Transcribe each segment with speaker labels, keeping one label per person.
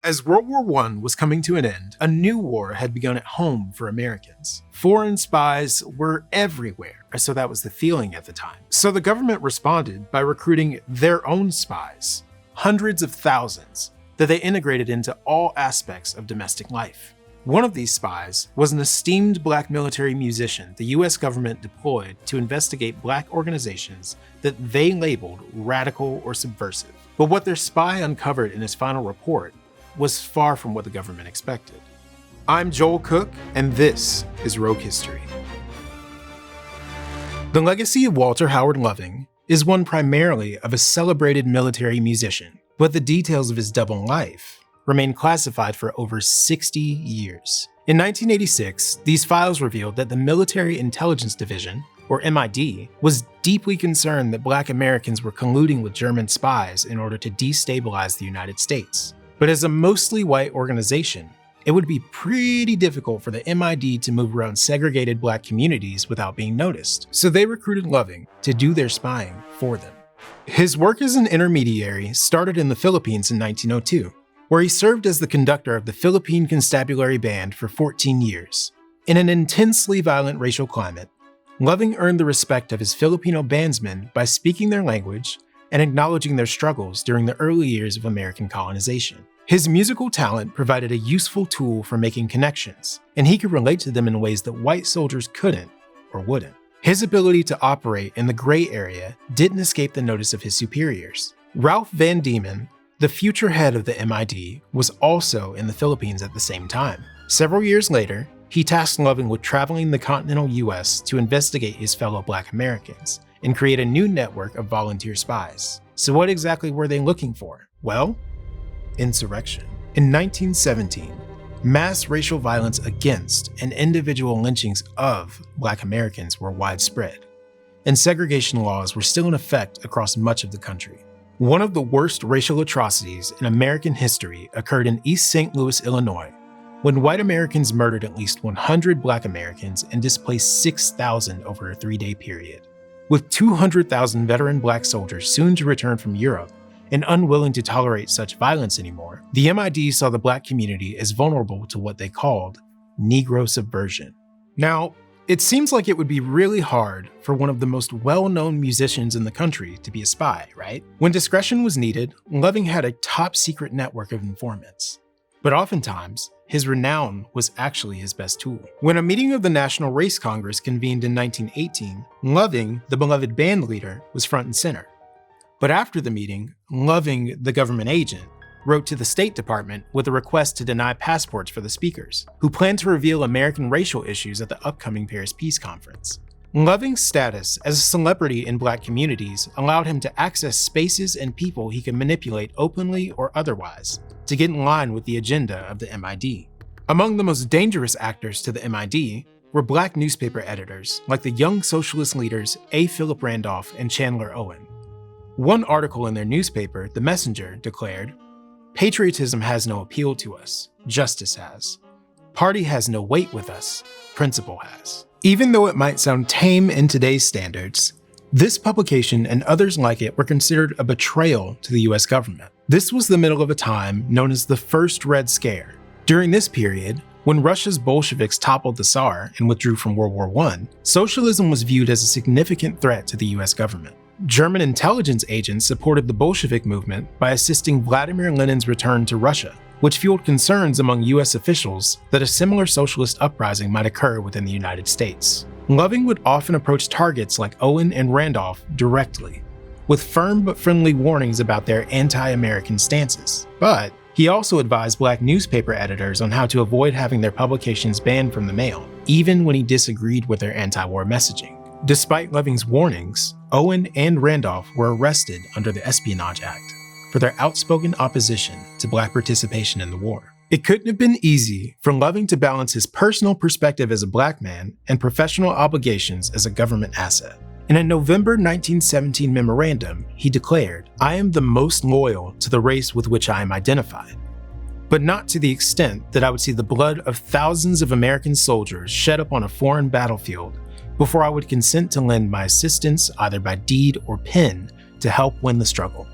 Speaker 1: As World War I was coming to an end, a new war had begun at home for Americans. Foreign spies were everywhere, or so that was the feeling at the time. So the government responded by recruiting their own spies, hundreds of thousands, that they integrated into all aspects of domestic life. One of these spies was an esteemed black military musician the US government deployed to investigate black organizations that they labeled radical or subversive. But what their spy uncovered in his final report was far from what the government expected. I'm Joel Cook, and this is Rogue History. The legacy of Walter Howard Loving is one primarily of a celebrated military musician, but the details of his double life remain classified for over 60 years. In 1986, these files revealed that the Military Intelligence Division, or MID, was deeply concerned that black Americans were colluding with German spies in order to destabilize the United States. But as a mostly white organization, it would be pretty difficult for the MID to move around segregated black communities without being noticed, so they recruited Loving to do their spying for them. His work as an intermediary started in the Philippines in 1902, where he served as the conductor of the Philippine Constabulary Band for 14 years. In an intensely violent racial climate, Loving earned the respect of his Filipino bandsmen by speaking their language and acknowledging their struggles during the early years of American colonization. His musical talent provided a useful tool for making connections, and he could relate to them in ways that white soldiers couldn't or wouldn't. His ability to operate in the gray area didn't escape the notice of his superiors. Ralph Van Diemen, the future head of the MID, was also in the Philippines at the same time. Several years later, he tasked Loving with traveling the continental US to investigate his fellow black Americans and create a new network of volunteer spies. So what exactly were they looking for? Well, insurrection. In 1917, mass racial violence against and individual lynchings of black Americans were widespread, and segregation laws were still in effect across much of the country. One of the worst racial atrocities in American history occurred in East St. Louis, Illinois, when white Americans murdered at least 100 black Americans and displaced 6,000 over a 3-day period. With 200,000 veteran black soldiers soon to return from Europe and unwilling to tolerate such violence anymore, the MID saw the black community as vulnerable to what they called Negro subversion. Now, it seems like it would be really hard for one of the most well-known musicians in the country to be a spy, right? When discretion was needed, Loving had a top-secret network of informants. But oftentimes, his renown was actually his best tool. When a meeting of the National Race Congress convened in 1918, Loving, the beloved band leader, was front and center. But after the meeting, Loving, the government agent, wrote to the State Department with a request to deny passports for the speakers, who planned to reveal American racial issues at the upcoming Paris Peace Conference. Loving's status as a celebrity in black communities allowed him to access spaces and people he could manipulate openly or otherwise to get in line with the agenda of the MID. Among the most dangerous actors to the MID were black newspaper editors like the young socialist leaders A. Philip Randolph and Chandler Owen. One article in their newspaper, The Messenger, declared, "Patriotism has no appeal to us, justice has. Party has no weight with us, principle has." Even though it might sound tame in today's standards, this publication and others like it were considered a betrayal to the US government. This was the middle of a time known as the First Red Scare. During this period, when Russia's Bolsheviks toppled the Tsar and withdrew from World War I, socialism was viewed as a significant threat to the US government. German intelligence agents supported the Bolshevik movement by assisting Vladimir Lenin's return to Russia, which fueled concerns among US officials that a similar socialist uprising might occur within the United States. Loving would often approach targets like Owen and Randolph directly, with firm but friendly warnings about their anti-American stances. But he also advised black newspaper editors on how to avoid having their publications banned from the mail, even when he disagreed with their anti-war messaging. Despite Loving's warnings, Owen and Randolph were arrested under the Espionage Act for their outspoken opposition to black participation in the war. It couldn't have been easy for Loving to balance his personal perspective as a black man and professional obligations as a government asset. In a November 1917 memorandum, he declared, "I am the most loyal to the race with which I am identified, but not to the extent that I would see the blood of thousands of American soldiers shed upon a foreign battlefield before I would consent to lend my assistance either by deed or pen to help win the struggle."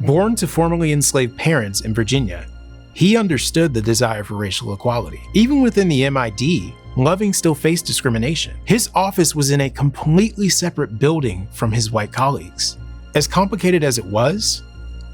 Speaker 1: Born to formerly enslaved parents in Virginia, He understood the desire for racial equality. Even within the MID, Loving still faced discrimination. His office was in a completely separate building from his white colleagues. As complicated as it was,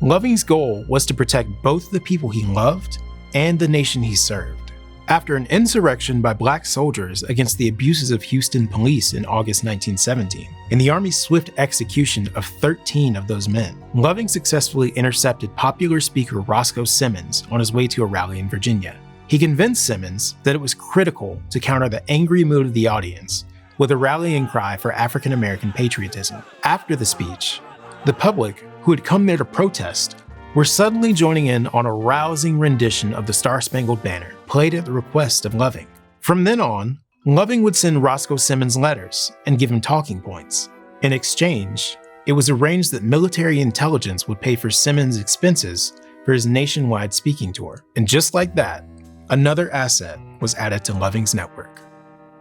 Speaker 1: Loving's goal was to protect both the people he loved and the nation he served. After an insurrection by black soldiers against the abuses of Houston police in August 1917, and the Army's swift execution of 13 of those men, Loving successfully intercepted popular speaker Roscoe Simmons on his way to a rally in Virginia. He convinced Simmons that it was critical to counter the angry mood of the audience with a rallying cry for African American patriotism. After the speech, the public, who had come there to protest, were suddenly joining in on a rousing rendition of the Star-Spangled Banner, played at the request of Loving. From then on, Loving would send Roscoe Simmons letters and give him talking points. In exchange, it was arranged that military intelligence would pay for Simmons' expenses for his nationwide speaking tour. And just like that, another asset was added to Loving's network.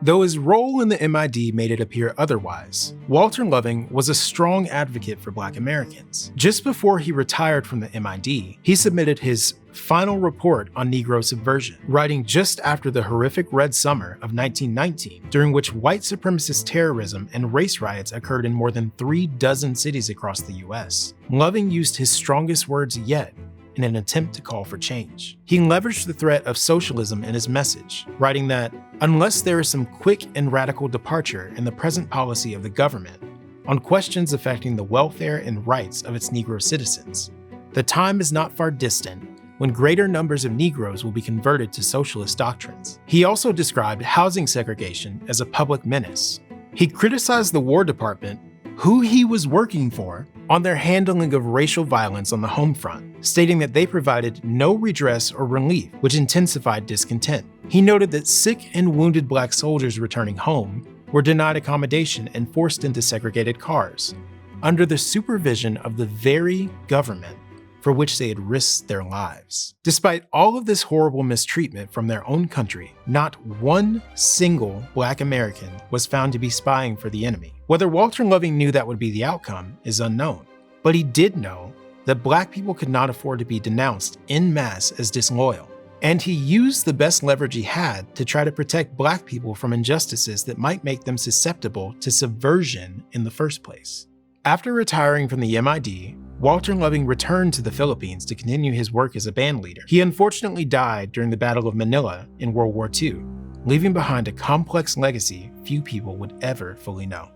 Speaker 1: Though his role in the MID made it appear otherwise, Walter Loving was a strong advocate for Black Americans. Just before he retired from the MID, he submitted his final report on Negro subversion, writing just after the horrific Red Summer of 1919, during which white supremacist terrorism and race riots occurred in more than 36 cities across the US. Loving used his strongest words yet in an attempt to call for change. He leveraged the threat of socialism in his message, writing that, unless there is some quick and radical departure in the present policy of the government on questions affecting the welfare and rights of its Negro citizens, the time is not far distant when greater numbers of Negroes will be converted to socialist doctrines. He also described housing segregation as a public menace. He criticized the War Department, who he was working for, on their handling of racial violence on the home front, stating that they provided no redress or relief, which intensified discontent. He noted that sick and wounded Black soldiers returning home were denied accommodation and forced into segregated cars, under the supervision of the very government for which they had risked their lives. Despite all of this horrible mistreatment from their own country, not one single Black American was found to be spying for the enemy. Whether Walter Loving knew that would be the outcome is unknown, but he did know that Black people could not afford to be denounced en masse as disloyal, and he used the best leverage he had to try to protect Black people from injustices that might make them susceptible to subversion in the first place. After retiring from the MID, Walter Loving returned to the Philippines to continue his work as a band leader. He unfortunately died during the Battle of Manila in World War II, leaving behind a complex legacy few people would ever fully know.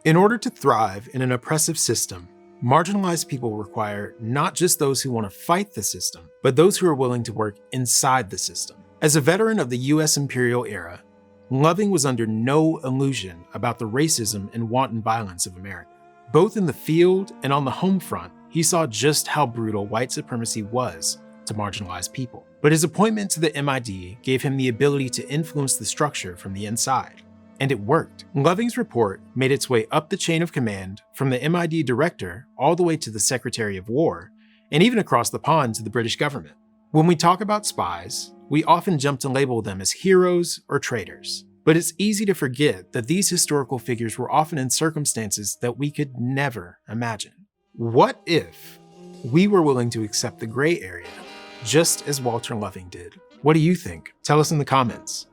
Speaker 1: In order to thrive in an oppressive system, marginalized people require not just those who want to fight the system, but those who are willing to work inside the system. As a veteran of the US imperial era, Loving was under no illusion about the racism and wanton violence of America. Both in the field and on the home front, he saw just how brutal white supremacy was to marginalized people. But his appointment to the MID gave him the ability to influence the structure from the inside. And it worked. Loving's report made its way up the chain of command from the MID director all the way to the Secretary of War, and even across the pond to the British government. When we talk about spies, we often jump to label them as heroes or traitors. But it's easy to forget that these historical figures were often in circumstances that we could never imagine. What if we were willing to accept the gray area, just as Walter Loving did? What do you think? Tell us in the comments.